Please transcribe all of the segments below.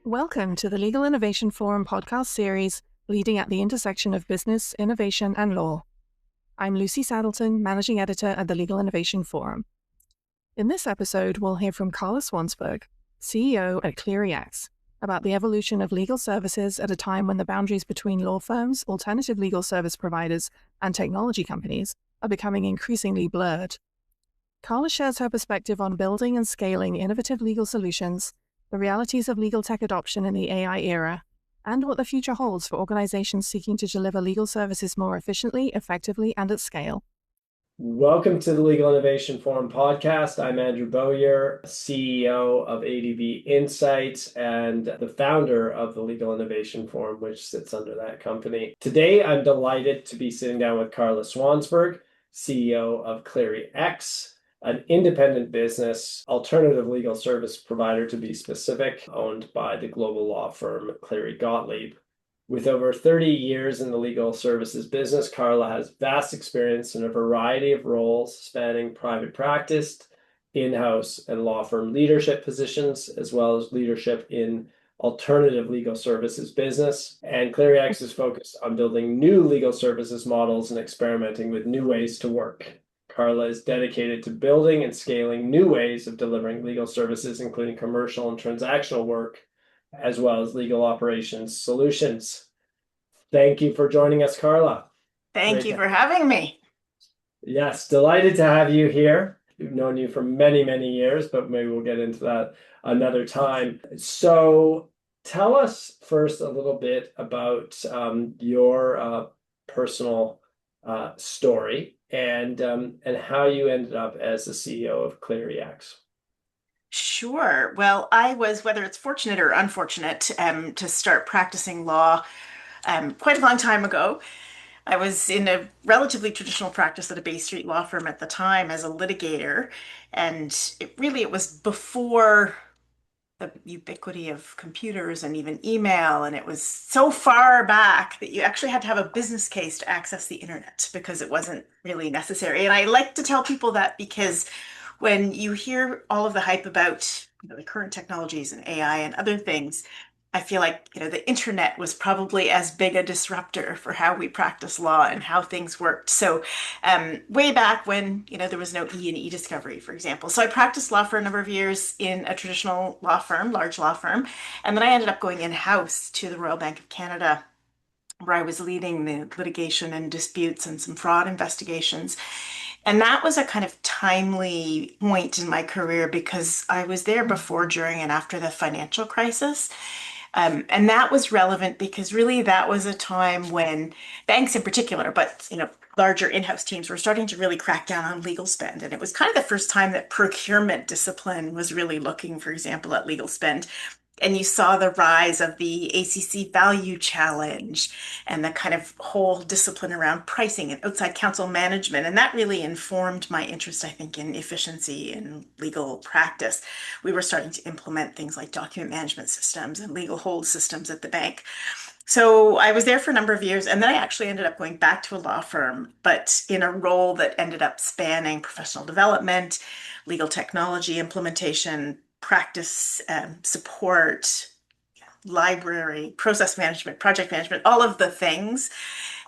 Welcome to the Legal Innovation Forum podcast series, leading at the intersection of business, innovation, and law. I'm Lucy Saddleton, Managing Editor at the Legal Innovation Forum. In this episode, we'll hear from Carla Swansburg, CEO at ClearyX, about the evolution of legal services at a time when the boundaries between law firms, alternative legal service providers, and technology companies are becoming increasingly blurred. Carla shares her perspective on building and scaling innovative legal solutions, the realities of legal tech adoption in the AI era, and what the future holds for organizations seeking to deliver legal services more efficiently, effectively, and at scale. Welcome to the Legal Innovation Forum podcast. I'm Andrew Bowyer, CEO of ADB Insights and the founder of the Legal Innovation Forum, which sits under that company. Today, I'm delighted to be sitting down with Carla Swansburg, CEO of ClearyX, an independent business, alternative legal service provider to be specific, owned by the global law firm Cleary Gottlieb. With over 30 years in the legal services business, Carla has vast experience in a variety of roles spanning private practice, in-house, and law firm leadership positions, as well as leadership in alternative legal services business. And ClearyX is focused on building new legal services models and experimenting with new ways to work. Carla is dedicated to building and scaling new ways of delivering legal services, including commercial and transactional work, as well as legal operations solutions. Thank you for joining us, Carla. Thank you for having me. Yes, delighted to have you here. We've known you for many, many years, but maybe we'll get into that another time. So tell us first a little bit about your personal story and how you ended up as the CEO of ClearyX. Sure. Well, I was, whether it's fortunate or unfortunate, to start practicing law quite a long time ago. I was in a relatively traditional practice at a Bay Street law firm at the time as a litigator, and it was before the ubiquity of computers and even email, and it was so far back that you actually had to have a business case to access the internet because it wasn't really necessary. And I like to tell people that because when you hear all of the hype about the current technologies and AI and other things, I feel like the internet was probably as big a disruptor for how we practice law and how things worked. So way back when there was no E&E discovery, for example. So I practiced law for a number of years in a traditional law firm, large law firm, and then I ended up going in-house to the Royal Bank of Canada, where I was leading the litigation and disputes and some fraud investigations. And that was a kind of timely point in my career because I was there before, during, and after the financial crisis. And that was relevant because really that was a time when banks in particular, but larger in-house teams were starting to really crack down on legal spend. And it was kind of the first time that procurement discipline was really looking, for example, at legal spend. And you saw the rise of the ACC value challenge and the kind of whole discipline around pricing and outside counsel management. And that really informed my interest, I think, in efficiency in legal practice. We were starting to implement things like document management systems and legal hold systems at the bank. So I was there for a number of years, and then I actually ended up going back to a law firm, but in a role that ended up spanning professional development, legal technology implementation, practice support, library, process management, project management, all of the things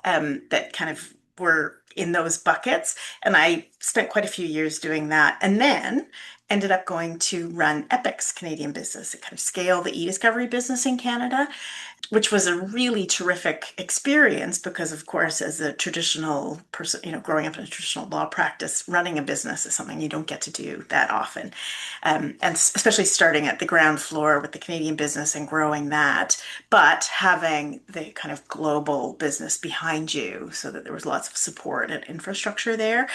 that kind of were in those buckets. And I spent quite a few years doing that, and then ended up going to run Epic's Canadian business and kind of scale the e-discovery business in Canada, which was a really terrific experience because, of course, as a traditional person, growing up in a traditional law practice, running a business is something you don't get to do that often. And especially starting at the ground floor with the Canadian business and growing that, but having the kind of global business behind you so that there was lots of support and infrastructure there.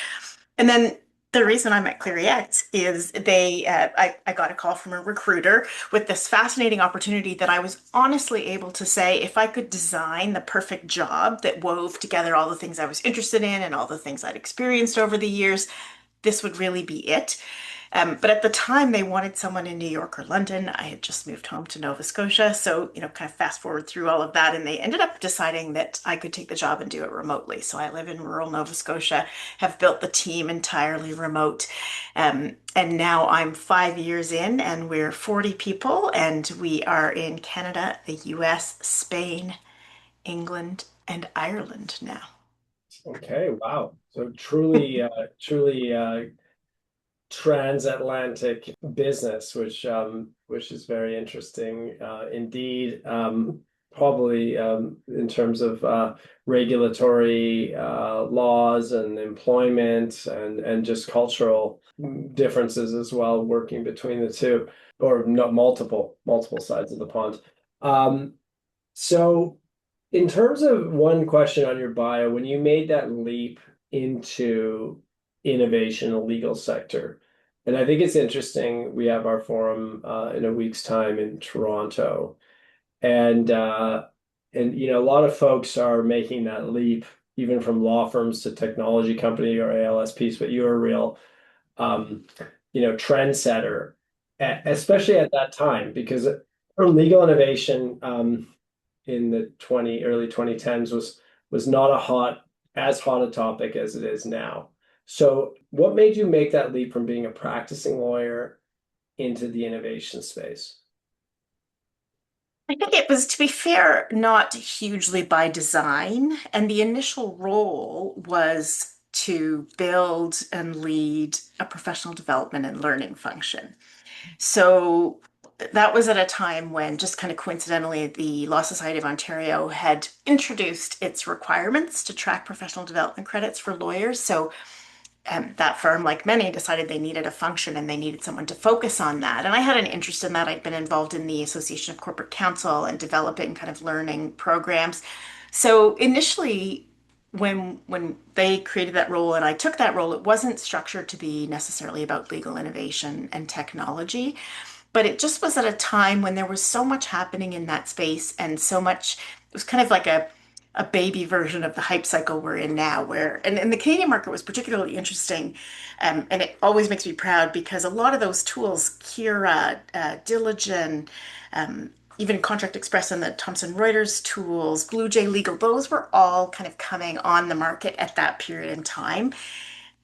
And then the reason I'm at ClearyX is I got a call from a recruiter with this fascinating opportunity that I was honestly able to say, if I could design the perfect job that wove together all the things I was interested in and all the things I'd experienced over the years, this would really be it. But at the time, they wanted someone in New York or London. I had just moved home to Nova Scotia. So, kind of fast forward through all of that. And they ended up deciding that I could take the job and do it remotely. So I live in rural Nova Scotia, have built the team entirely remote. And now I'm 5 years in, and we're 40 people, and we are in Canada, the US, Spain, England, and Ireland now. Okay, wow. So truly, truly transatlantic business, which is very interesting indeed. Probably in terms of regulatory laws and employment and just cultural differences as well, working between the two, or not multiple sides of the pond. So in terms of one question on your bio, when you made that leap into innovation in the legal sector, and I think it's interesting, we have our forum in a week's time in Toronto, and a lot of folks are making that leap, even from law firms to technology company or ALSPs, but you're a real trendsetter, especially at that time, because for legal innovation in the early 2010s was not as hot a topic as it is now. So what made you make that leap from being a practicing lawyer into the innovation space? I think it was, to be fair, not hugely by design. And the initial role was to build and lead a professional development and learning function. So that was at a time when, just kind of coincidentally, the Law Society of Ontario had introduced its requirements to track professional development credits for lawyers. So that firm, like many, decided they needed a function and they needed someone to focus on that. And I had an interest in that. I'd been involved in the Association of Corporate Counsel and developing kind of learning programs. So initially, when they created that role and I took that role, it wasn't structured to be necessarily about legal innovation and technology. But it just was at a time when there was so much happening in that space and so much, it was kind of like a baby version of the hype cycle we're in now, and the Canadian market was particularly interesting. And it always makes me proud because a lot of those tools, Kira, Diligent, even Contract Express and the Thomson Reuters tools, Blue Jay Legal, those were all kind of coming on the market at that period in time.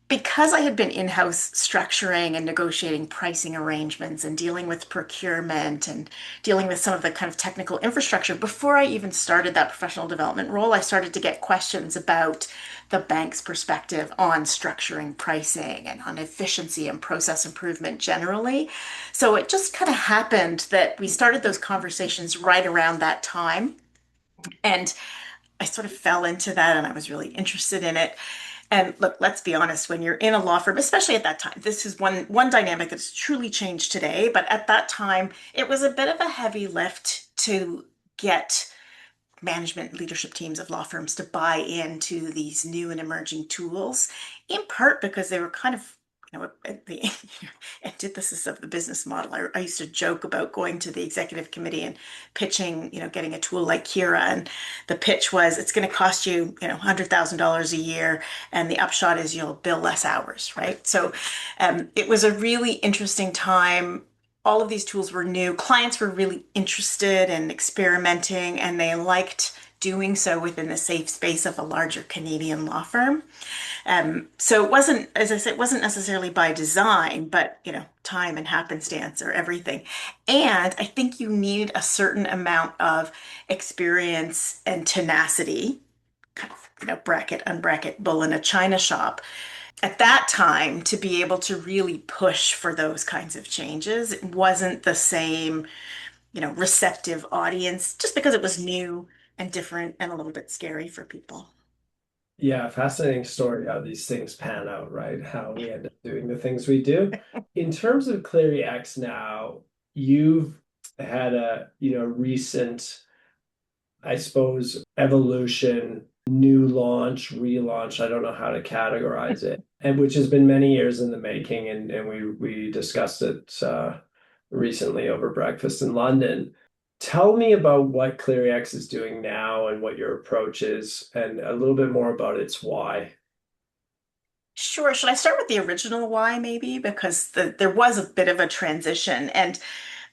Because I had been in-house structuring and negotiating pricing arrangements and dealing with procurement and dealing with some of the kind of technical infrastructure, before I even started that professional development role, I started to get questions about the bank's perspective on structuring pricing and on efficiency and process improvement generally. So it just kind of happened that we started those conversations right around that time. And I sort of fell into that and I was really interested in it. And look, let's be honest, when you're in a law firm, especially at that time, this is one dynamic that's truly changed today, but at that time, it was a bit of a heavy lift to get management leadership teams of law firms to buy into these new and emerging tools, in part because they were kind of, the antithesis of the business model. I used to joke about going to the executive committee and pitching, getting a tool like Kira. And the pitch was, it's going to cost you, $100,000 a year. And the upshot is you'll bill less hours, right? So it was a really interesting time. All of these tools were new. Clients were really interested in experimenting, and they liked doing so within the safe space of a larger Canadian law firm. So it wasn't, as I said, it wasn't necessarily by design, but time and happenstance are everything. And I think you need a certain amount of experience and tenacity, kind of, bracket, unbracket, bull in a china shop at that time to be able to really push for those kinds of changes. It wasn't the same, receptive audience just because it was new and different and a little bit scary for people. Yeah, fascinating story how these things pan out, right? How we end up doing the things we do. In terms of ClearyX now, you've had a recent, I suppose, evolution, new launch, relaunch, I don't know how to categorize it, and which has been many years in the making, and we discussed it recently over breakfast in London. Tell me about what ClearyX is doing now and what your approach is, and a little bit more about its why. Sure. Should I start with the original why, maybe? Because there was a bit of a transition. And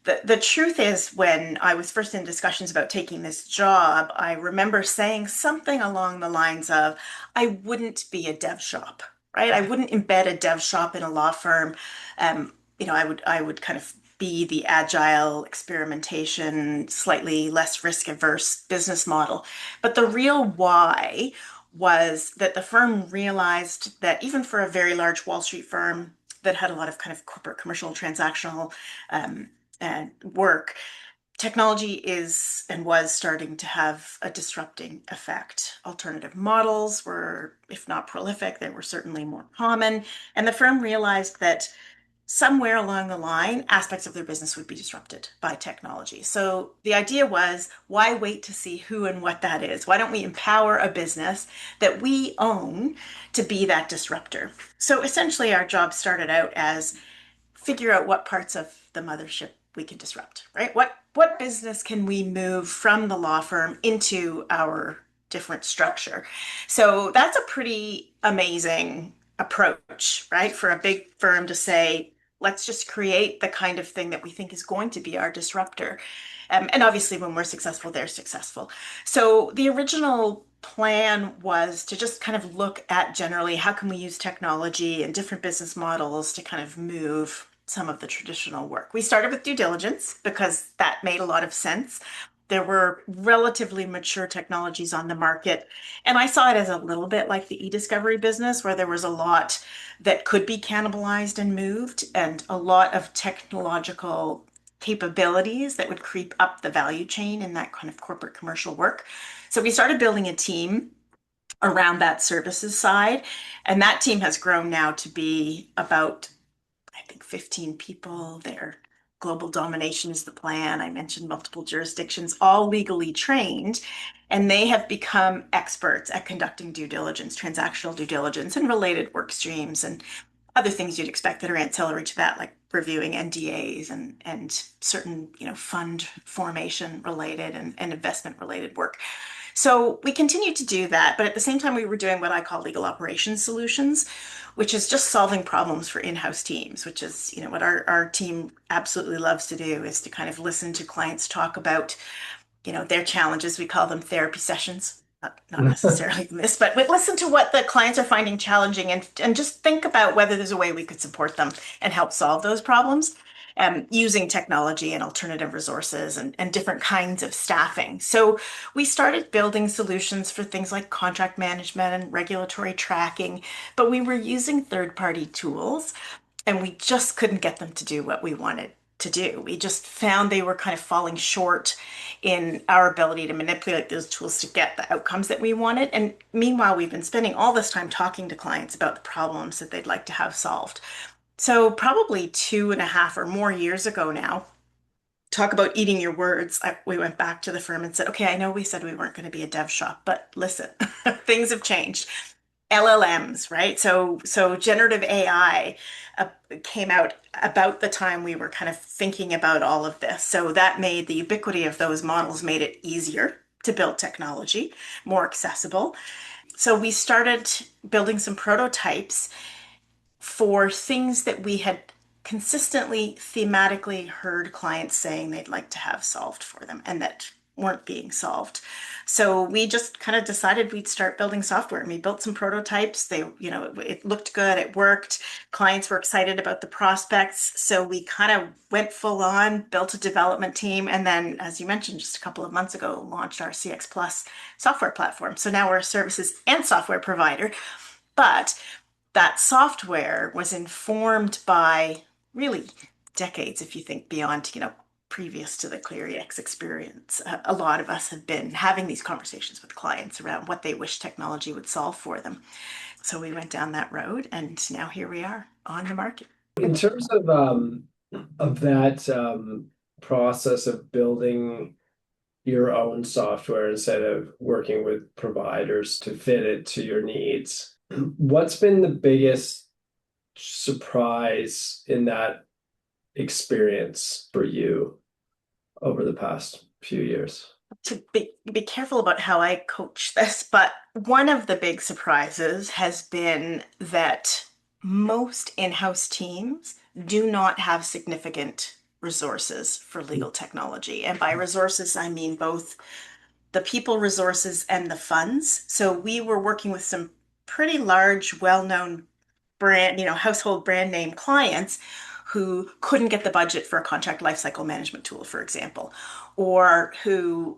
the truth is, when I was first in discussions about taking this job, I remember saying something along the lines of, I wouldn't be a dev shop, right? I wouldn't embed a dev shop in a law firm. I would kind of be the agile experimentation, slightly less risk averse business model. But the real why was that the firm realized that even for a very large Wall Street firm that had a lot of kind of corporate commercial transactional um, work, technology is and was starting to have a disrupting effect. Alternative models were, if not prolific, they were certainly more common. And the firm realized that somewhere along the line, aspects of their business would be disrupted by technology. So the idea was, why wait to see who and what that is? Why don't we empower a business that we own to be that disruptor? So essentially, our job started out as figure out what parts of the mothership we can disrupt, right? What business can we move from the law firm into our different structure? So that's a pretty amazing approach, right? For a big firm to say, let's just create the kind of thing that we think is going to be our disruptor. And obviously, when we're successful, they're successful. So the original plan was to just kind of look at generally how can we use technology and different business models to kind of move some of the traditional work. We started with due diligence because that made a lot of sense. There were relatively mature technologies on the market. And I saw it as a little bit like the e-discovery business, where there was a lot that could be cannibalized and moved, and a lot of technological capabilities that would creep up the value chain in that kind of corporate commercial work. So we started building a team around that services side. And that team has grown now to be about, I think, 15 people. Their global domination is the plan. I mentioned multiple jurisdictions, all legally trained, and they have become experts at conducting due diligence, transactional due diligence, and related work streams and other things you'd expect that are ancillary to that, like reviewing NDAs and certain, fund formation related and investment related work. So we continued to do that, but at the same time, we were doing what I call legal operations solutions, which is just solving problems for in-house teams, which is, what our team absolutely loves to do, is to kind of listen to clients talk about, their challenges. We call them therapy sessions. Not necessarily this, but listen to what the clients are finding challenging, and just think about whether there's a way we could support them and help solve those problems, using technology and alternative resources and different kinds of staffing. So we started building solutions for things like contract management and regulatory tracking, but we were using third-party tools, and we just couldn't get them to do what we wanted to do. We just found they were kind of falling short in our ability to manipulate those tools to get the outcomes that we wanted. And meanwhile, we've been spending all this time talking to clients about the problems that they'd like to have solved. So probably 2.5 or more years ago now, talk about eating your words. We went back to the firm and said, okay, I know we said we weren't going to be a dev shop, but listen, things have changed. LLMs, right? So generative AI came out about the time we were kind of thinking about all of this. So that made the ubiquity of those models made it easier to build technology, more accessible. So we started building some prototypes for things that we had consistently thematically heard clients saying they'd like to have solved for them and that weren't being solved. So we just kind of decided we'd start building software, and we built some prototypes. It looked good, it worked. Clients were excited about the prospects. So we kind of went full on, built a development team, and then, as you mentioned, just a couple of months ago, launched our CX Plus software platform. So now we're a services and software provider. But that software was informed by really decades, if you think beyond, previous to the ClearyX experience. A lot of us have been having these conversations with clients around what they wish technology would solve for them. So we went down that road, and now here we are on the market. In terms of that process of building your own software instead of working with providers to fit it to your needs, what's been the biggest surprise in that experience for you over the past few years? to be careful about how I coach this, but one of the big surprises has been that most in-house teams do not have significant resources for legal technology. And by resources, I mean both the people resources and the funds. So we were working with some pretty large, well-known brand, household brand name clients who couldn't get the budget for a contract lifecycle management tool, for example, or who,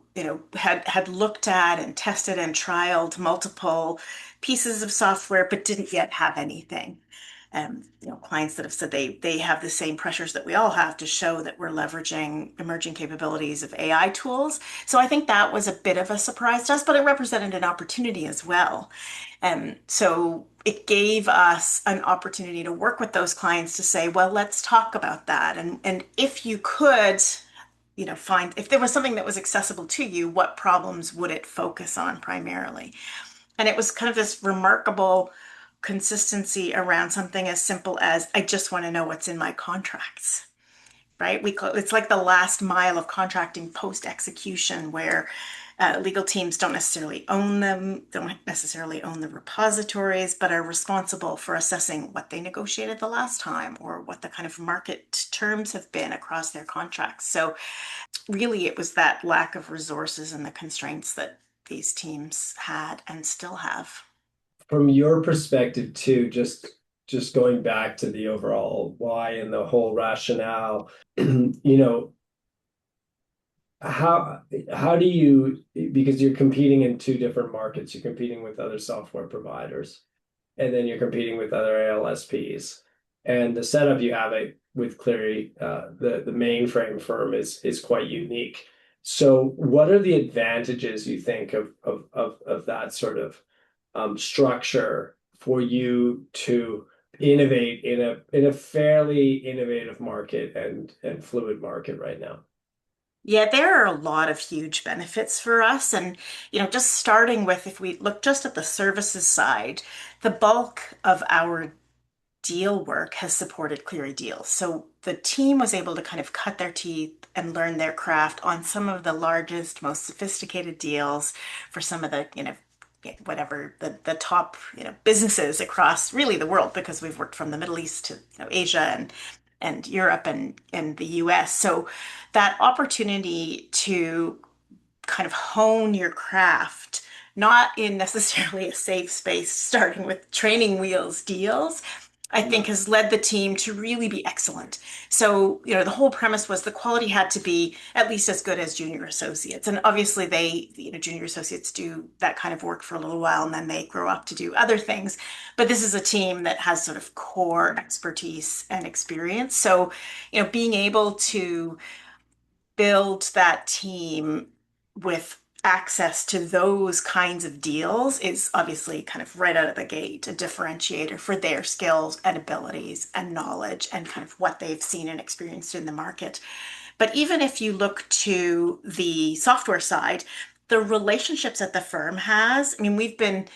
had looked at and tested and trialed multiple pieces of software but didn't yet have anything. Clients that have said they have the same pressures that we all have to show that we're leveraging emerging capabilities of AI tools. So I think that was a bit of a surprise to us, but it represented an opportunity as well. So it gave us an opportunity to work with those clients to say, well, let's talk about that. And if you could, find if there was something that was accessible to you, what problems would it focus on primarily? And it was kind of this remarkable consistency around something as simple as, I just want to know what's in my contracts, right? It's like the last mile of contracting post execution where legal teams don't necessarily own them, don't necessarily own the repositories, but are responsible for assessing what they negotiated the last time or what the kind of market terms have been across their contracts. So really, it was that lack of resources and the constraints that these teams had and still have. From your perspective too, just going back to the overall why and the whole rationale, how how do you, because you're competing in two different markets, you're competing with other software providers, and then you're competing with other ALSPs, and the setup you have it with Cleary, the mainframe firm is quite unique. So what are the advantages you think of that sort of structure for you to innovate in a fairly innovative market and fluid market right now? Yeah, there are a lot of huge benefits for us. And, just starting with, if we look just at the services side, the bulk of our deal work has supported Cleary deals. So the team was able to kind of cut their teeth and learn their craft on some of the largest, most sophisticated deals for some of the, whatever the top, businesses across really the world, because we've worked from the Middle East to, Asia and Europe and the US. So that opportunity to kind of hone your craft, not in necessarily a safe space, starting with training wheels deals, I think has led the team to really be excellent. So, the whole premise was the quality had to be at least as good as junior associates. And obviously junior associates do that kind of work for a little while and then they grow up to do other things. But this is a team that has sort of core expertise and experience. So, being able to build that team with access to those kinds of deals is obviously kind of right out of the gate a differentiator for their skills and abilities and knowledge and kind of what they've seen and experienced in the market. But even if you look to the software side, the relationships that the firm has, I mean, we've been,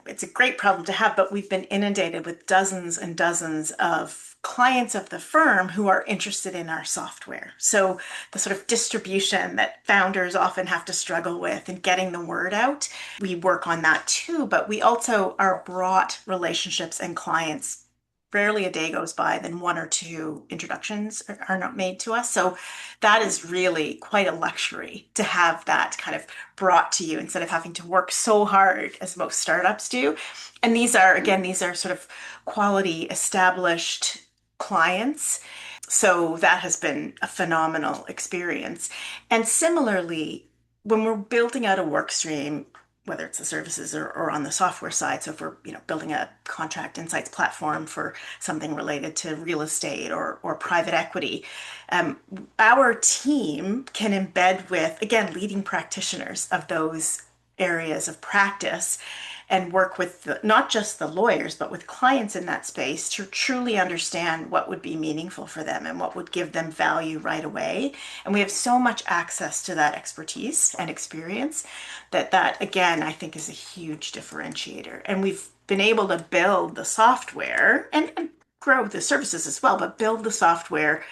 it's a great problem to have, but we've been inundated with dozens and dozens of clients of the firm who are interested in our software. So the sort of distribution that founders often have to struggle with and getting the word out, we work on that too, but we also are brought relationships and clients. Rarely a day goes by than one or two introductions are not made to us. So that is really quite a luxury to have that kind of brought to you instead of having to work so hard as most startups do. And these are sort of quality established clients. So that has been a phenomenal experience. And similarly, when we're building out a work stream, whether it's the services or on the software side, so if we're building a contract insights platform for something related to real estate or private equity, our team can embed with, again, leading practitioners of those areas of practice and work with not just the lawyers, but with clients in that space to truly understand what would be meaningful for them and what would give them value right away. And we have so much access to that expertise and experience that again, I think is a huge differentiator. And we've been able to build the software and grow the services as well, but build the software,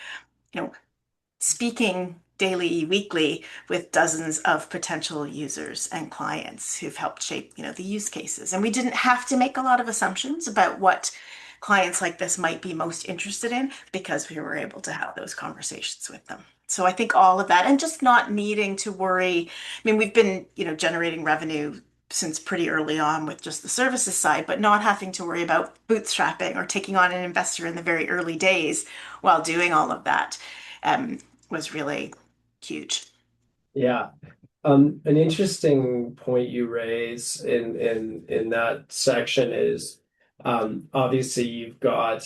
speaking daily, weekly with dozens of potential users and clients who've helped shape, the use cases. And we didn't have to make a lot of assumptions about what clients like this might be most interested in because we were able to have those conversations with them. So I think all of that and just not needing to worry. I mean, we've been, generating revenue since pretty early on with just the services side, but not having to worry about bootstrapping or taking on an investor in the very early days while doing all of that was really huge. Yeah. An interesting point you raise in that section is obviously you've got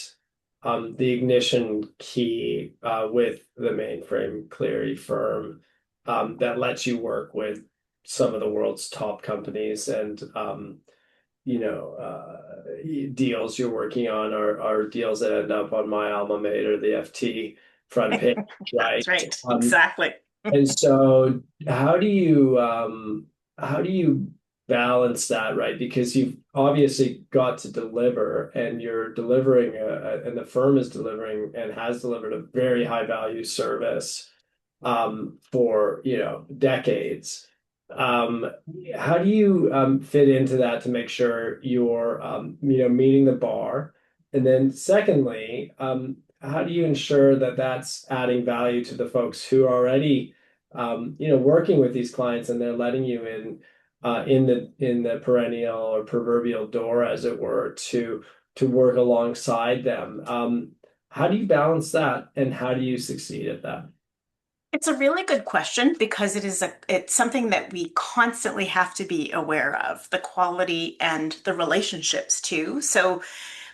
the ignition key with the mainframe Cleary firm that lets you work with some of the world's top companies and deals you're working on are deals that end up on my alma mater, the FT front page, right? That's right. Exactly. And so how do you balance that, right? Because you've obviously got to deliver and you're delivering and the firm is delivering and has delivered a very high value service for decades. Um, how do you fit into that to make sure you're meeting the bar? And then secondly, how do you ensure that that's adding value to the folks who are already working with these clients and they're letting you in the perennial or proverbial door, as it were, to work alongside them. How do you balance that, and how do you succeed at that? It's a really good question because it's something that we constantly have to be aware of, the quality and the relationships too. So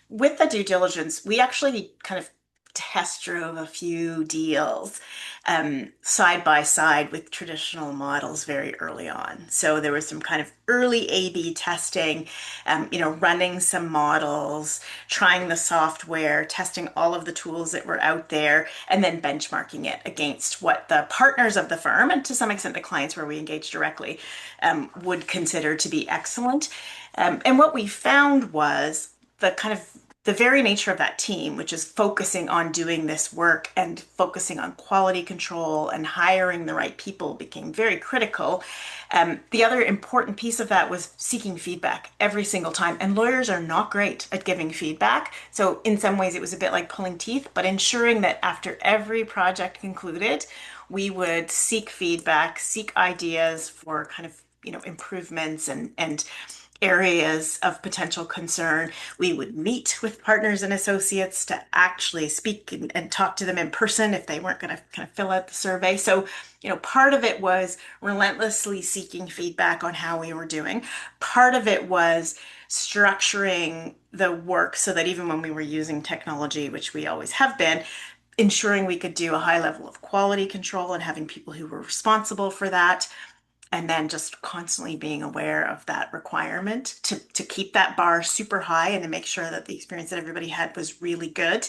with the due diligence, we actually kind of test drove a few deals side by side with traditional models very early on. So there was some kind of early A/B testing, running some models, trying the software, testing all of the tools that were out there, and then benchmarking it against what the partners of the firm, and to some extent the clients where we engage directly, would consider to be excellent. And what we found was the very nature of that team, which is focusing on doing this work and focusing on quality control and hiring the right people, became very critical. The other important piece of that was seeking feedback every single time. And lawyers are not great at giving feedback. So, in some ways, it was a bit like pulling teeth, but ensuring that after every project concluded, we would seek feedback, seek ideas for kind of improvements and areas of potential concern. We would meet with partners and associates to actually speak and talk to them in person if they weren't going to kind of fill out the survey. So, part of it was relentlessly seeking feedback on how we were doing. Part of it was structuring the work so that even when we were using technology, which we always have been, ensuring we could do a high level of quality control and having people who were responsible for that, and then just constantly being aware of that requirement to keep that bar super high and to make sure that the experience that everybody had was really good.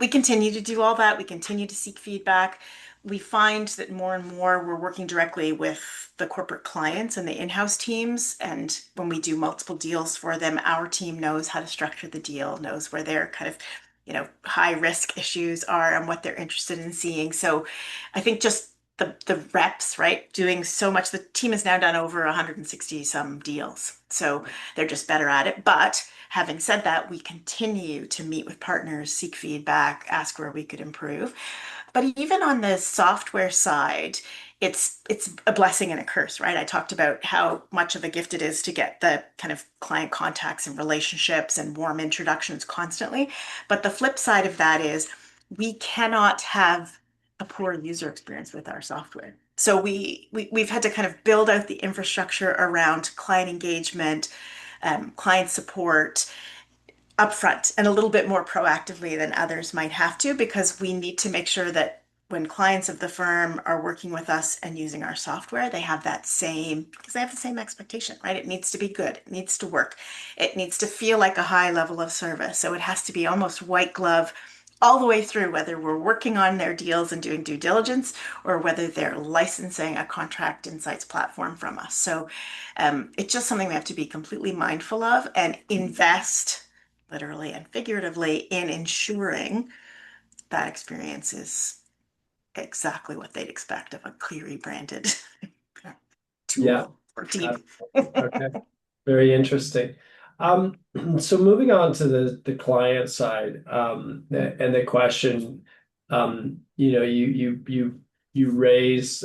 We continue to do all that. We continue to seek feedback. We find that more and more we're working directly with the corporate clients and the in-house teams. And when we do multiple deals for them, our team knows how to structure the deal, knows where their kind of high risk issues are and what they're interested in seeing. So I think just the reps, right? Doing so much. The team has now done over 160 some deals. So they're just better at it. But having said that, we continue to meet with partners, seek feedback, ask where we could improve. But even on the software side, it's a blessing and a curse, right? I talked about how much of a gift it is to get the kind of client contacts and relationships and warm introductions constantly. But the flip side of that is we cannot have a poor user experience with our software. So we've had to kind of build out the infrastructure around client engagement, client support upfront and a little bit more proactively than others might have to, because we need to make sure that when clients of the firm are working with us and using our software, they have because they have the same expectation, right? It needs to be good. It needs to work. It needs to feel like a high level of service. So it has to be almost white glove all the way through, whether we're working on their deals and doing due diligence or whether they're licensing a contract insights platform from us. So it's just something we have to be completely mindful of and invest literally and figuratively in ensuring that experience is exactly what they'd expect of a Cleary branded Yeah. tool or team. Okay. Very interesting. So moving on to the client side, and the question, you raise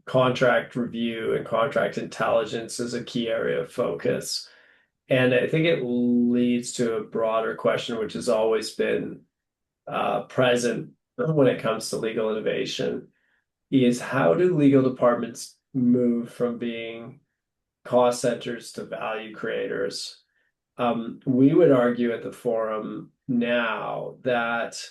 contract review and contract intelligence as a key area of focus. And I think it leads to a broader question, which has always been present when it comes to legal innovation, is how do legal departments move from being cost centers to value creators? We would argue at the forum now that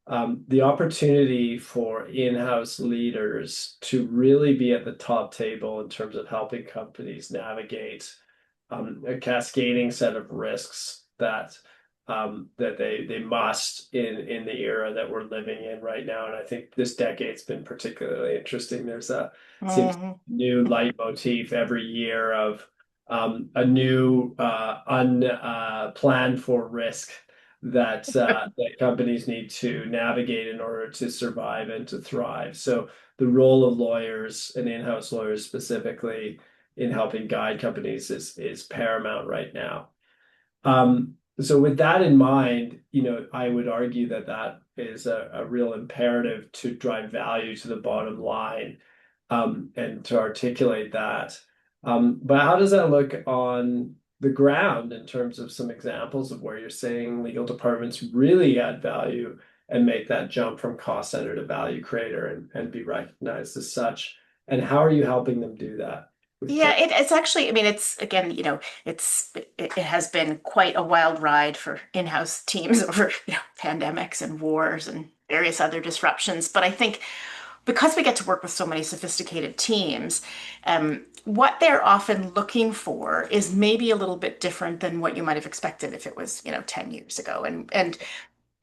the opportunity for in-house leaders to really be at the top table in terms of helping companies navigate a cascading set of risks that they must in the era that we're living in right now. And I think this decade's been particularly interesting. There's seems new leitmotif every year of a new unplanned for risk that companies need to navigate in order to survive and to thrive. So the role of lawyers and in-house lawyers specifically in helping guide companies is paramount right now. So with that in mind, I would argue that that is a real imperative to drive value to the bottom line, and to articulate that. But how does that look on the ground in terms of some examples of where you're saying legal departments really add value and make that jump from cost center to value creator and be recognized as such? And how are you helping them do that? Yeah, it's actually, I mean, it's again, it has been quite a wild ride for in-house teams over, pandemics and wars and various other disruptions. But I think because we get to work with so many sophisticated teams, what they're often looking for is maybe a little bit different than what you might have expected if it was, 10 years ago. And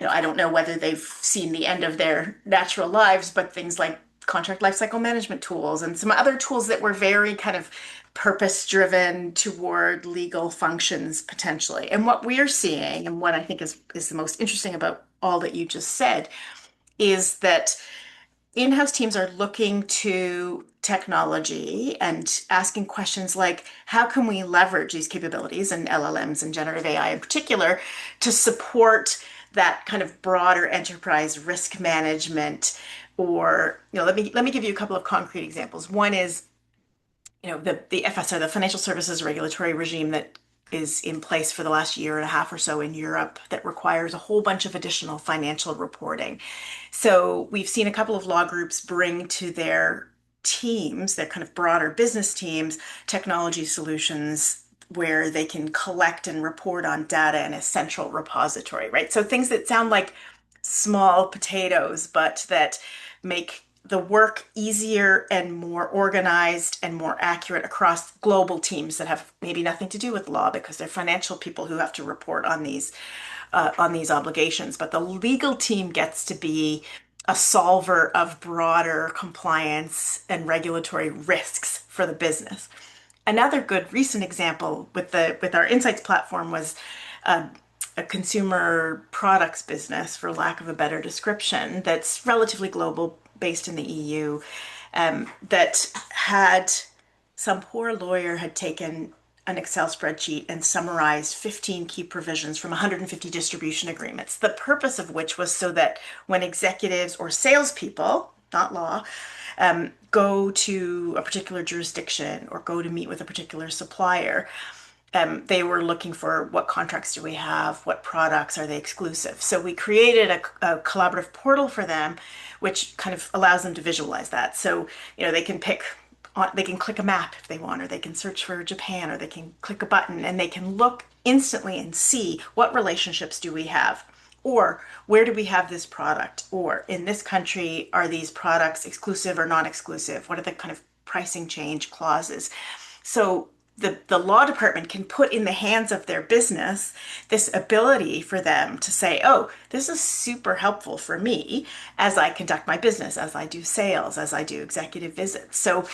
I don't know whether they've seen the end of their natural lives, but things like contract lifecycle management tools and some other tools that were very kind of purpose driven toward legal functions potentially. And what we're seeing, and what I think is the most interesting about all that you just said, is that in-house teams are looking to technology and asking questions like, how can we leverage these capabilities and LLMs and generative AI in particular to support that kind of broader enterprise risk management? Or, let me give you a couple of concrete examples. One is, the FSR, the financial services regulatory regime that is in place for the last year and a half or so in Europe that requires a whole bunch of additional financial reporting. So we've seen a couple of law groups bring to their teams, their kind of broader business teams, technology solutions where they can collect and report on data in a central repository, right? So things that sound like small potatoes, but that make the work easier and more organized and more accurate across global teams that have maybe nothing to do with law because they're financial people who have to report on these obligations. But the legal team gets to be a solver of broader compliance and regulatory risks for the business. Another good recent example with our Insights platform was a consumer products business, for lack of a better description, that's relatively global, based in the EU, that had some poor lawyer had taken an Excel spreadsheet and summarized 15 key provisions from 150 distribution agreements, the purpose of which was so that when executives or salespeople, not law, go to a particular jurisdiction or go to meet with a particular supplier, they were looking for what contracts do we have, what products are they exclusive. So we created a collaborative portal for them, which kind of allows them to visualize that. So, they can they can click a map if they want, or they can search for Japan, or they can click a button and they can look instantly and see what relationships do we have, or where do we have this product, or in this country, are these products exclusive or non-exclusive? What are the kind of pricing change clauses? So the law department can put in the hands of their business this ability for them to say, oh, this is super helpful for me as I conduct my business, as I do sales, as I do executive visits. So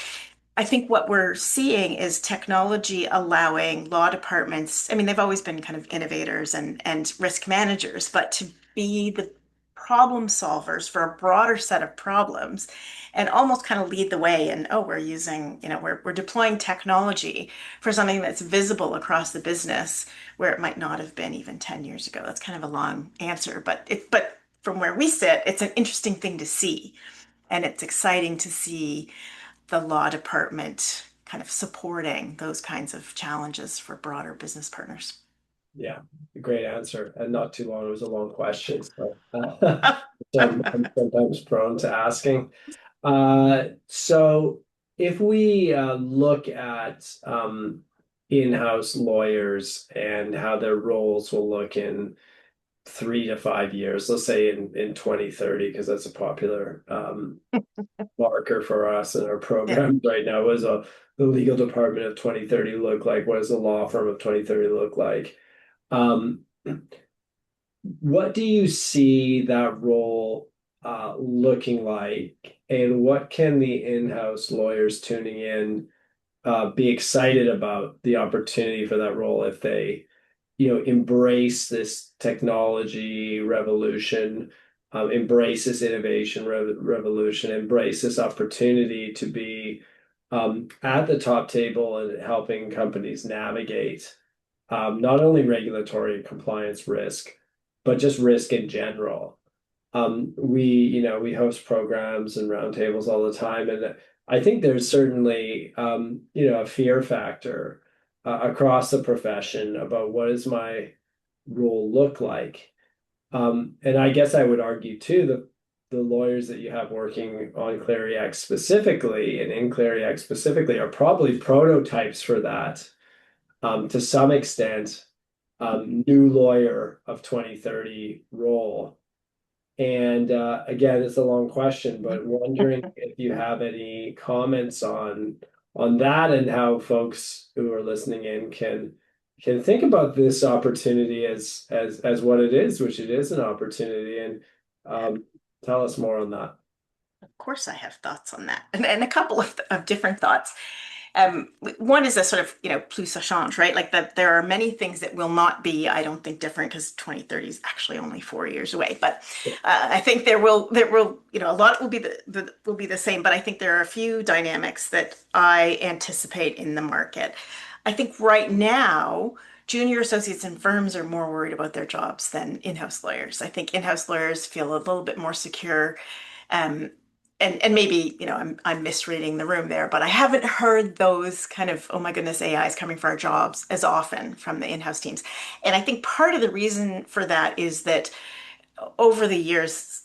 I think what we're seeing is technology allowing law departments, I mean, they've always been kind of innovators and risk managers, but to be the problem solvers for a broader set of problems and almost kind of lead the way. And oh, we're using, we're deploying technology for something that's visible across the business where it might not have been even 10 years ago. That's kind of a long answer, but from where we sit, it's an interesting thing to see. And it's exciting to see the law department kind of supporting those kinds of challenges for broader business partners. Yeah, great answer. And not too long. It was a long question. So, I'm sometimes prone to asking. So if we look at in-house lawyers and how their roles will look in 3 to 5 years, let's say in 2030, because that's a popular marker for us in our Yeah. program right now. What does the legal department of 2030 look like? What does the law firm of 2030 look like? Um, what do you see that role looking like, and what can the in-house lawyers tuning in be excited about the opportunity for that role if they, embrace this technology revolution, embrace this innovation revolution, embrace this opportunity to be at the top table and helping companies navigate not only regulatory and compliance risk, but just risk in general. We host programs and roundtables all the time, and I think there's certainly a fear factor across the profession about what does my role look like. And I guess I would argue too that the lawyers that you have working on ClearyX specifically and in ClearyX specifically are probably prototypes for that to some extent, new lawyer of 2030 role. And again, it's a long question, but wondering if you have any comments on that and how folks who are listening in can think about this opportunity as what it is, which it is an opportunity, and tell us more on that. Of course, I have thoughts on that, and a couple of different thoughts. One is a sort of, plus ça change, right? Like that there are many things that will not be, I don't think, different because 2030 is actually only 4 years away. But I think a lot will be will be the same. But I think there are a few dynamics that I anticipate in the market. I think right now, junior associates in firms are more worried about their jobs than in-house lawyers. I think in-house lawyers feel a little bit more secure. Um, and maybe, I'm misreading the room there, but I haven't heard those kind of, oh my goodness, AI is coming for our jobs as often from the in-house teams. And I think part of the reason for that is that over the years,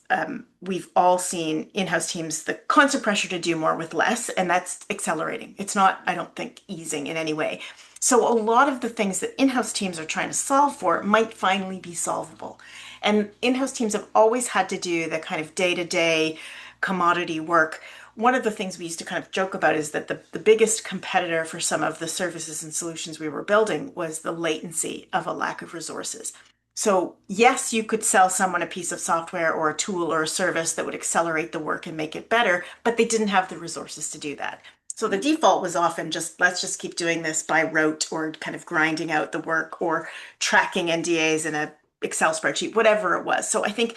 we've all seen in-house teams, the constant pressure to do more with less, and that's accelerating. It's not, I don't think, easing in any way. So a lot of the things that in-house teams are trying to solve for might finally be solvable. And in-house teams have always had to do the kind of day-to-day commodity work. One of the things we used to kind of joke about is that the biggest competitor for some of the services and solutions we were building was the latency of a lack of resources. So yes, you could sell someone a piece of software or a tool or a service that would accelerate the work and make it better, but they didn't have the resources to do that. So the default was often just, let's just keep doing this by rote or kind of grinding out the work or tracking NDAs in a Excel spreadsheet, whatever it was. So I think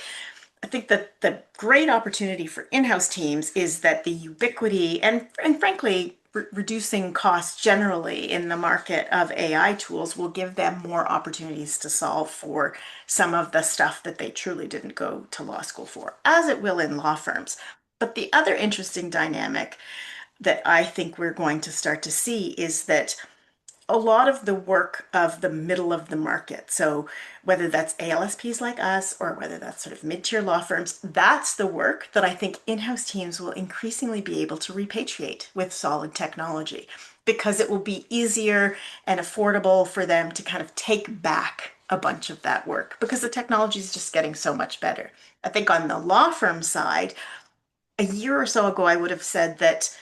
that the great opportunity for in-house teams is that the ubiquity and frankly, reducing costs generally in the market of AI tools will give them more opportunities to solve for some of the stuff that they truly didn't go to law school for, as it will in law firms. But the other interesting dynamic that I think we're going to start to see is that a lot of the work of the middle of the market. So whether that's ALSPs like us or whether that's sort of mid-tier law firms, that's the work that I think in-house teams will increasingly be able to repatriate with solid technology because it will be easier and affordable for them to kind of take back a bunch of that work because the technology is just getting so much better. I think on the law firm side, a year or so ago, I would have said that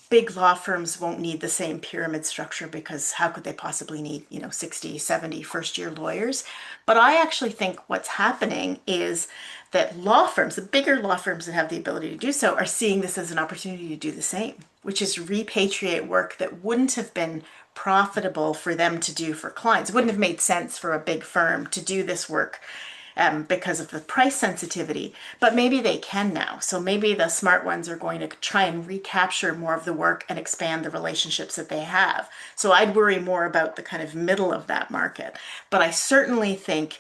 big law firms won't need the same pyramid structure because how could they possibly need, 60, 70 first year lawyers? But I actually think what's happening is that law firms, the bigger law firms that have the ability to do so, are seeing this as an opportunity to do the same, which is repatriate work that wouldn't have been profitable for them to do for clients. It wouldn't have made sense for a big firm to do this work because of the price sensitivity, but maybe they can now. So maybe the smart ones are going to try and recapture more of the work and expand the relationships that they have. So I'd worry more about the kind of middle of that market. But I certainly think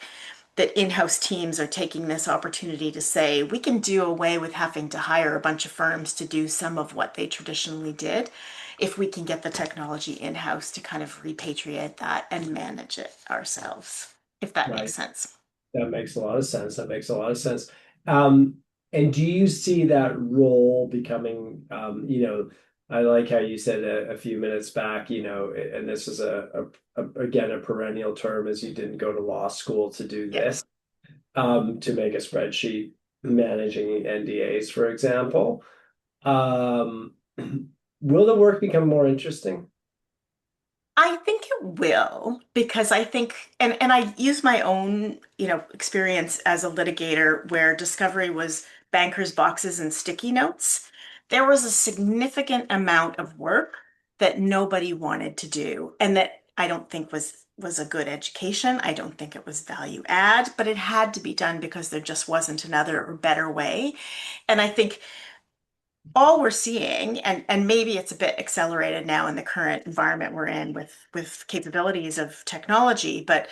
that in-house teams are taking this opportunity to say, we can do away with having to hire a bunch of firms to do some of what they traditionally did if we can get the technology in-house to kind of repatriate that and manage it ourselves, if that makes Right. sense. That makes a lot of sense. That makes a lot of sense. Um, and do you see that role becoming, I like how you said a few minutes back, and this is again, a perennial term, as you didn't go to law school to do Yeah. this, to make a spreadsheet managing NDAs, for example. Um, will the work become more interesting? I think it will because I think and I use my own, experience as a litigator where discovery was bankers boxes and sticky notes. There was a significant amount of work that nobody wanted to do and that I don't think was a good education. I don't think it was value add, but it had to be done because there just wasn't another or better way. And I think all we're seeing, and maybe it's a bit accelerated now in the current environment we're in with capabilities of technology, but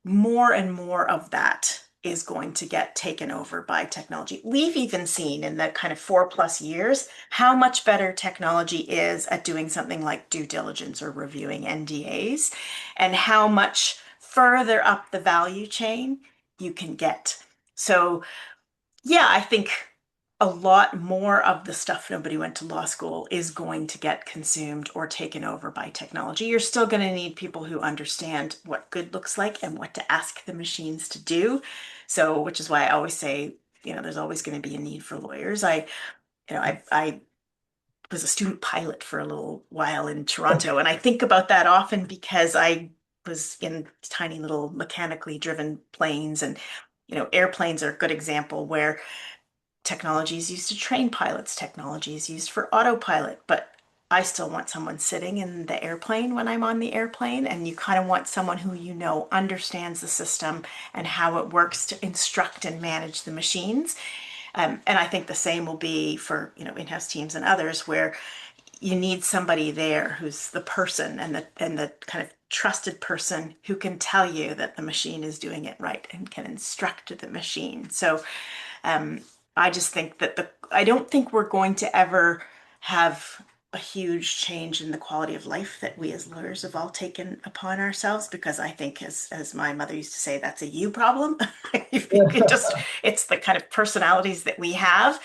more and more of that is going to get taken over by technology. We've even seen in the kind of 4+ years how much better technology is at doing something like due diligence or reviewing NDAs, and how much further up the value chain you can get. So yeah, I think a lot more of the stuff nobody went to law school is going to get consumed or taken over by technology. You're still going to need people who understand what good looks like and what to ask the machines to do. So, which is why I always say, there's always going to be a need for lawyers. I was a student pilot for a little while in Toronto, and I think about that often because I was in tiny little mechanically driven planes and airplanes are a good example where technology is used to train pilots, technology is used for autopilot, but I still want someone sitting in the airplane when I'm on the airplane, and you kind of want someone who understands the system and how it works to instruct and manage the machines. And I think the same will be for in-house teams and others where you need somebody there who's the person and the kind of trusted person who can tell you that the machine is doing it right and can instruct the machine. So um, I just think that I don't think we're going to ever have a huge change in the quality of life that we as lawyers have all taken upon ourselves because I think as my mother used to say, that's a you problem. If you could just, it's the kind of personalities that we have.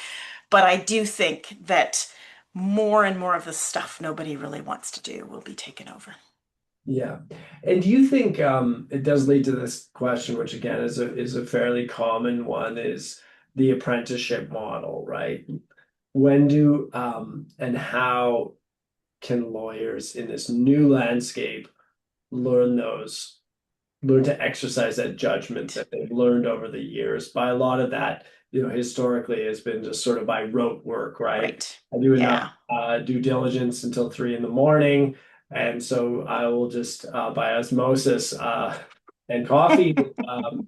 But I do think that more and more of the stuff nobody really wants to do will be taken over. Yeah. And do you think it does lead to this question, which again is a fairly common one, is the apprenticeship model, right? When do and how can lawyers in this new landscape learn learn to exercise that judgment that they've learned over the years? By a lot of that, historically has been just sort of by rote work, right? Right. I do enough Yeah. due diligence until 3 in the morning, and so I will just by osmosis and coffee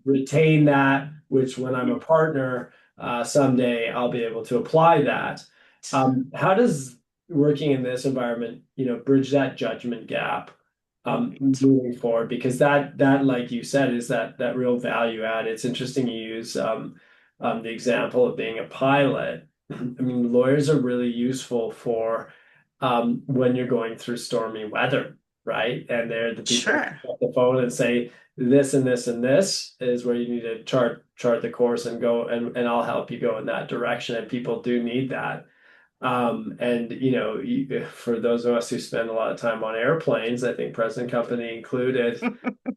retain that. Which, when I'm a partner someday, I'll be able to apply that. How does working in this environment, bridge that judgment gap moving forward? Because that, like you said, is that real value add. It's interesting you use the example of being a pilot. I mean, lawyers are really useful for when you're going through stormy weather, right? And they're the people who Sure. pick up the phone and say, this and this and this is where you need to chart the course and go, and I'll help you go in that direction. And people do need that. And for those of us who spend a lot of time on airplanes, I think present company included,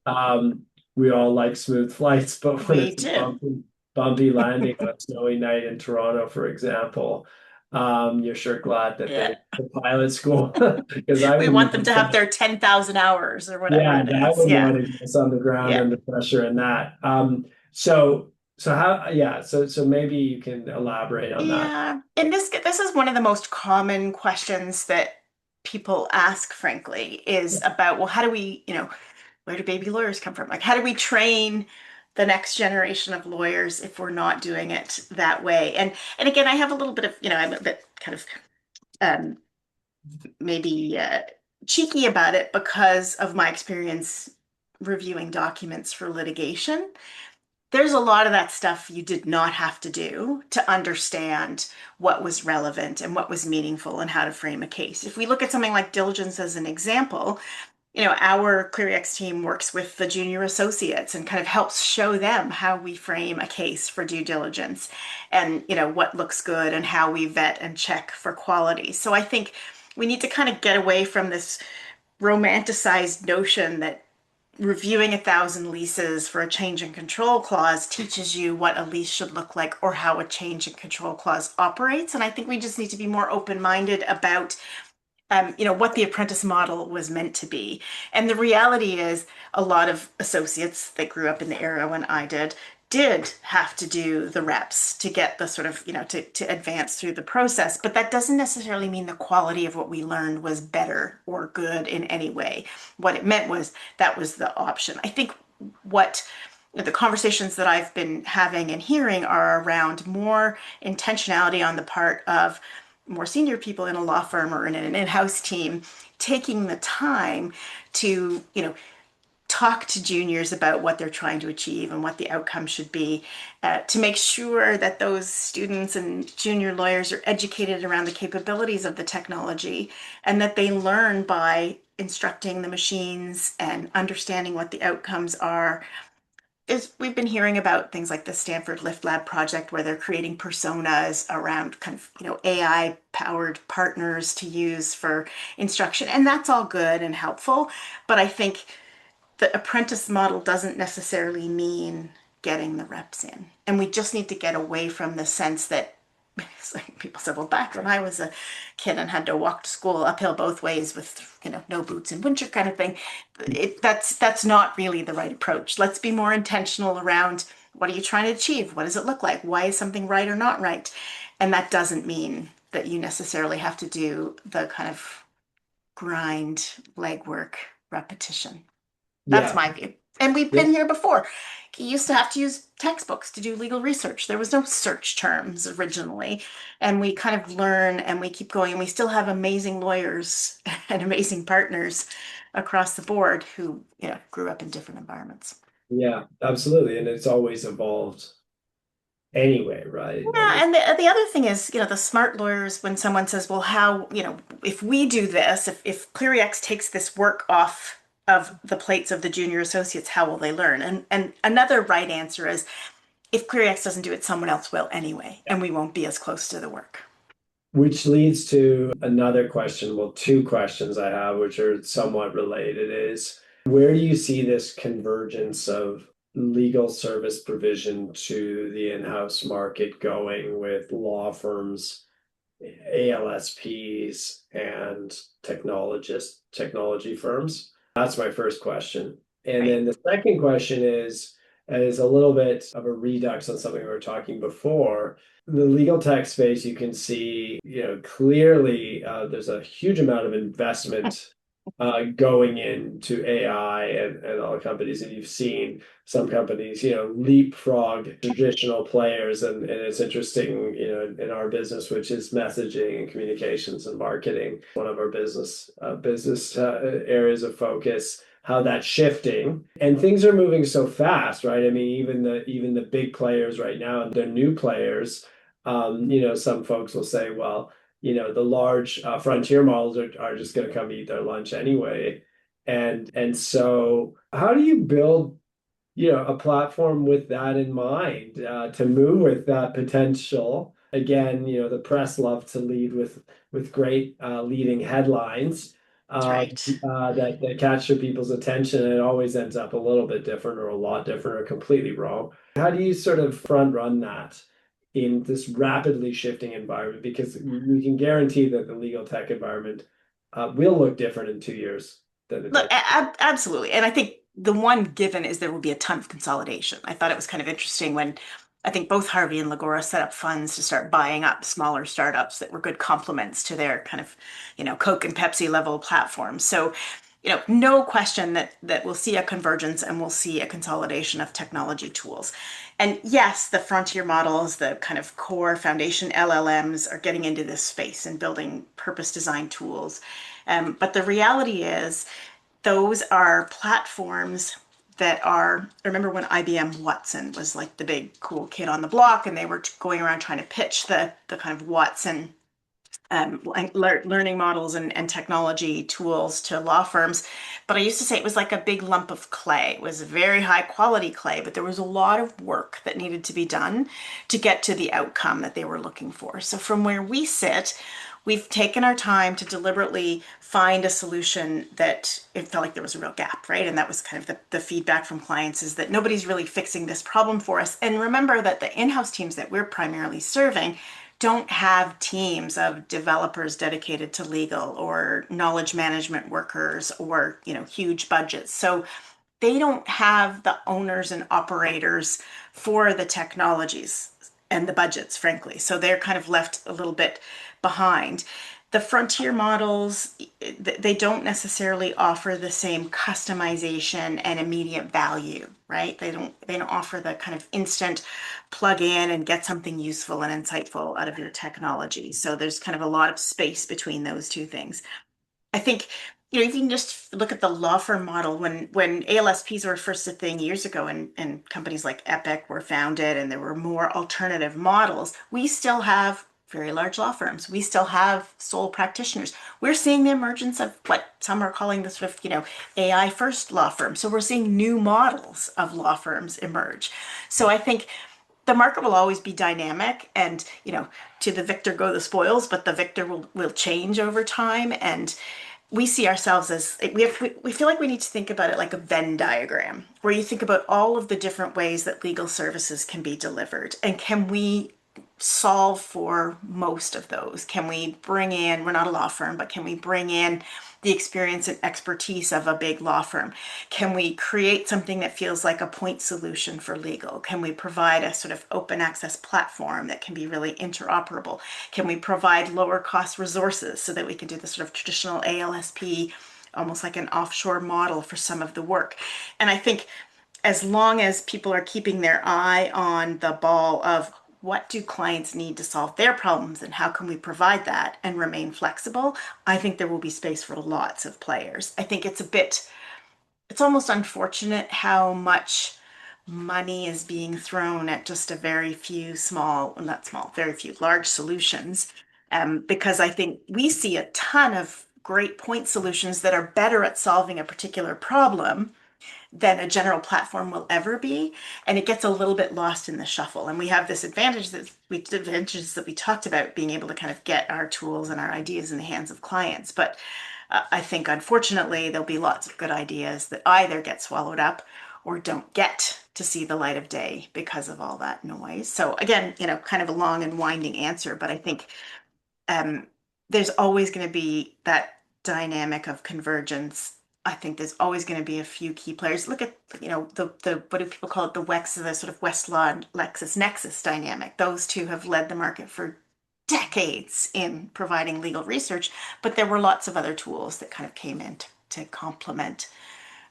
um, we all like smooth flights, but when We it's a do. bumpy landing on a snowy night in Toronto, for example, you're sure glad that they Yeah. went to pilot school because I We wouldn't want them even to have their 10,000 hours or whatever yeah, it I is. wouldn't Yeah. want to get us on the ground Yeah. under pressure in that. So how, yeah, so maybe you can elaborate on that. Yeah. And this is one of the most common questions that people ask, frankly, is about, well, how do we, where do baby lawyers come from? Like, how do we train the next generation of lawyers if we're not doing it that way. And again, I have a little bit of, I'm a bit kind of um, maybe cheeky about it because of my experience reviewing documents for litigation. There's a lot of that stuff you did not have to do to understand what was relevant and what was meaningful and how to frame a case. If we look at something like diligence as an example, our ClearyX team works with the junior associates and kind of helps show them how we frame a case for due diligence and, what looks good and how we vet and check for quality. So I think we need to kind of get away from this romanticized notion that reviewing 1,000 leases for a change in control clause teaches you what a lease should look like or how a change in control clause operates. And I think we just need to be more open-minded about what the apprentice model was meant to be. And the reality is a lot of associates that grew up in the era when I did have to do the reps to get the sort of, to advance through the process. But that doesn't necessarily mean the quality of what we learned was better or good in any way. What it meant was that was the option. I think what the conversations that I've been having and hearing are around more intentionality on the part of more senior people in a law firm or in an in-house team taking the time to, talk to juniors about what they're trying to achieve and what the outcome should be, to make sure that those students and junior lawyers are educated around the capabilities of the technology and that they learn by instructing the machines and understanding what the outcomes are. We've been hearing about things like the Stanford Lift Lab project where they're creating personas around kind of, AI powered partners to use for instruction. And that's all good and helpful. But I think the apprentice model doesn't necessarily mean getting the reps in. And we just need to get away from the sense that it's like people said, well, back when I was a kid and had to walk to school uphill both ways with, no boots in winter kind of thing, that's not really the right approach. Let's be more intentional around what are you trying to achieve? What does it look like? Why is something right or not right? And that doesn't mean that you necessarily have to do the kind of grind, legwork, repetition. That's Yeah. my view. And we've Yeah. been here before. You used to have to use textbooks to do legal research. There was no search terms originally. And we kind of learn and we keep going. And we still have amazing lawyers and amazing partners across the board who, grew up in different environments. Yeah, absolutely. And it's always evolved anyway, right? I Yeah, mean, and the other thing is, the smart lawyers, when someone says, well, how, if we do this, if ClearyX takes this work off of the plates of the junior associates, how will they learn? And another right answer is, if ClearyX doesn't do it, someone else will anyway, and we won't be as close to the work. which leads to another question. Well, two questions I have, which are somewhat related, is where do you see this convergence of legal service provision to the in-house market going with law firms, ALSPs, and technology firms? That's my first question. And Right. then the second question is a little bit of a redux on something we were talking before. The legal tech space, you can see, clearly there's a huge amount of investment going into AI and all the companies that you've seen. Some companies, leapfrog traditional players, and it's interesting, in our business, which is messaging and communications and marketing, one of our business areas of focus, how that's shifting, and things are moving so fast, right? I mean, even the big players right now, they're new players. Some folks will say, well, the large frontier models are just going to come eat their lunch anyway. And so how do you build, a platform with that in mind, to move with that potential? Again, the press love to lead with great leading headlines That's right. that capture people's attention, and it always ends up a little bit different or a lot different or completely wrong. How do you sort of front run that in this rapidly shifting environment? Because we can guarantee that the legal tech environment will look different in 2 years than it Look, did. absolutely. And I think the one given is there will be a ton of consolidation. I thought it was kind of interesting when I think both Harvey and Lagora set up funds to start buying up smaller startups that were good complements to their kind of, Coke and Pepsi level platforms. So no question that we'll see a convergence and we'll see a consolidation of technology tools. And yes, the frontier models, the kind of core foundation LLMs are getting into this space and building purpose-designed tools. But the reality is, those are platforms that are, remember when IBM Watson was like the big cool kid on the block and they were going around trying to pitch the kind of Watson learning models and technology tools to law firms. But I used to say it was like a big lump of clay. It was very high quality clay, but there was a lot of work that needed to be done to get to the outcome that they were looking for. So from where we sit, we've taken our time to deliberately find a solution that it felt like there was a real gap, right? And that was kind of the feedback from clients, is that nobody's really fixing this problem for us. And remember that the in-house teams that we're primarily serving don't have teams of developers dedicated to legal or knowledge management workers or, huge budgets. So they don't have the owners and operators for the technologies and the budgets, frankly. So they're kind of left a little bit behind. The frontier models, they don't necessarily offer the same customization and immediate value, right? They don't offer the kind of instant plug in and get something useful and insightful out of your technology. So there's kind of a lot of space between those two things. I think, if you can just look at the law firm model, when ALSPs were first a thing years ago, and companies like Epic were founded and there were more alternative models, we still have very large law firms. We still have sole practitioners. We're seeing the emergence of what some are calling the sort of, AI first law firm. So we're seeing new models of law firms emerge. So I think the market will always be dynamic, and to the victor go the spoils, but the victor will change over time. And we see ourselves as we feel like we need to think about it like a Venn diagram, where you think about all of the different ways that legal services can be delivered, and can we solve for most of those? Can we bring in, we're not a law firm, but can we bring in the experience and expertise of a big law firm? Can we create something that feels like a point solution for legal? Can we provide a sort of open access platform that can be really interoperable? Can we provide lower cost resources so that we can do the sort of traditional ALSP, almost like an offshore model for some of the work? And I think as long as people are keeping their eye on the ball of what do clients need to solve their problems and how can we provide that and remain flexible, I think there will be space for lots of players. I think it's almost unfortunate how much money is being thrown at just a very few very few large solutions. Because I think we see a ton of great point solutions that are better at solving a particular problem than a general platform will ever be, and it gets a little bit lost in the shuffle. And we have this advantages that we talked about, being able to kind of get our tools and our ideas in the hands of clients. But I think, unfortunately, there'll be lots of good ideas that either get swallowed up or don't get to see the light of day because of all that noise. So again, kind of a long and winding answer, but I think there's always going to be that dynamic of convergence. I think there's always going to be a few key players. Look at, the what do people call it? The WEX, the sort of Westlaw and LexisNexis dynamic. Those two have led the market for decades in providing legal research, but there were lots of other tools that kind of came in to complement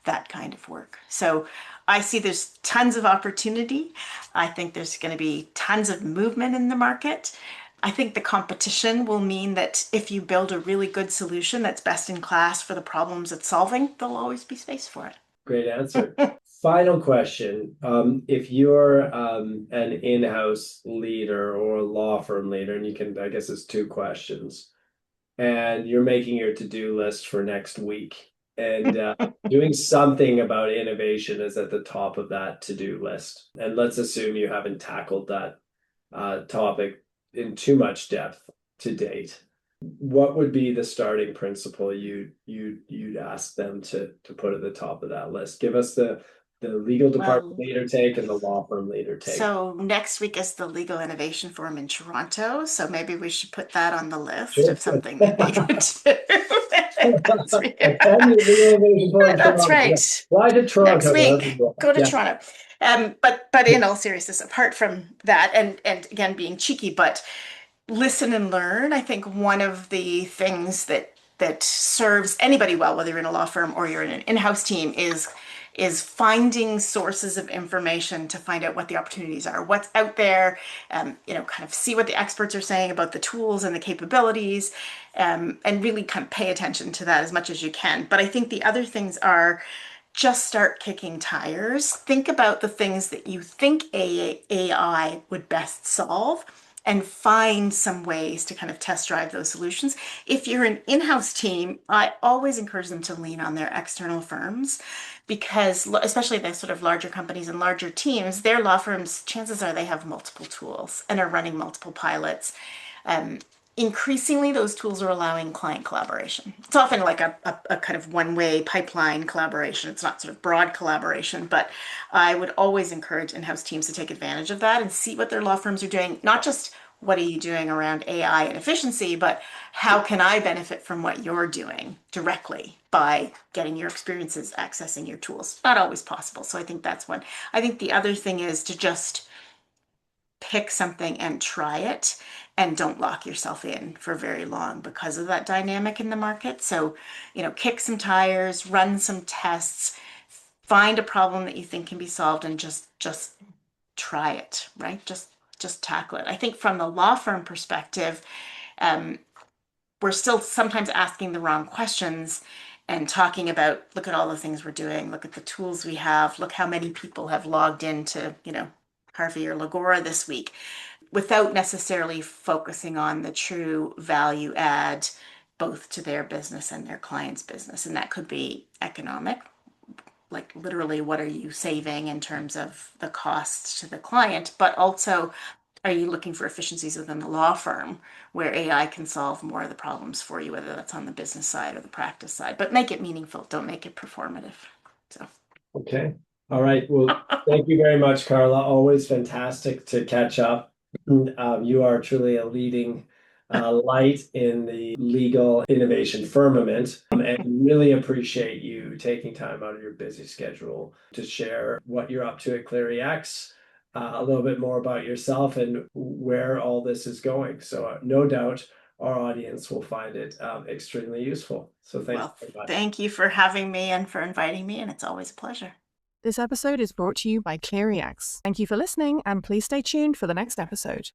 that kind of work. So I see there's tons of opportunity. I think there's going to be tons of movement in the market. I think the competition will mean that if you build a really good solution that's best in class for the problems it's solving, there'll always be space for it. Great answer. Final question. If you're an in-house leader or a law firm leader, and I guess it's two questions, and you're making your to-do list for next week, and doing something about innovation is at the top of that to-do list. And let's assume you haven't tackled that topic in too much depth to date. What would be the starting principle you'd ask them to put at the top of that list? Give us the legal department leader take and the law firm leader take. So next week is the Legal Innovation Forum in Toronto. So maybe we should put that on the list of something that they could do. That's right. Why to Toronto? Next week, go to Toronto. But in all seriousness, apart from that, and again being cheeky, but listen and learn. I think one of the things that that serves anybody well, whether you're in a law firm or you're in an in-house team, is finding sources of information to find out what the opportunities are, what's out there, kind of see what the experts are saying about the tools and the capabilities, and really kind of pay attention to that as much as you can. But I think the other things are just start kicking tires. Think about the things that you think AI would best solve and find some ways to kind of test drive those solutions. If you're an in-house team, I always encourage them to lean on their external firms because especially the sort of larger companies and larger teams, their law firms, chances are they have multiple tools and are running multiple pilots. Increasingly, those tools are allowing client collaboration. It's often like a kind of one-way pipeline collaboration. It's not sort of broad collaboration, but I would always encourage in-house teams to take advantage of that and see what their law firms are doing. Not just what are you doing around AI and efficiency, but how can I benefit from what you're doing directly by getting your experiences, accessing your tools. Not always possible. So I think that's one. I think the other thing is to just pick something and try it and don't lock yourself in for very long because of that dynamic in the market. So, kick some tires, run some tests, find a problem that you think can be solved and just try it, right? Just tackle it. I think from the law firm perspective, we're still sometimes asking the wrong questions and talking about, look at all the things we're doing, look at the tools we have, look how many people have logged into, Harvey or Lagora this week, without necessarily focusing on the true value add both to their business and their client's business. And that could be economic, like literally what are you saving in terms of the costs to the client, but also are you looking for efficiencies within the law firm where AI can solve more of the problems for you, whether that's on the business side or the practice side, but make it meaningful. Don't make it performative. So. Okay. All right. Well, thank you very much, Carla. Always fantastic to catch up. You are truly a leading light in the legal innovation firmament, and really appreciate you taking time out of your busy schedule to share what you're up to at ClearyX, a little bit more about yourself and where all this is going. So no doubt our audience will find it extremely useful. So thank you very much. Thank you for having me and for inviting me, and it's always a pleasure. This episode is brought to you by ClearyX. Thank you for listening, and please stay tuned for the next episode.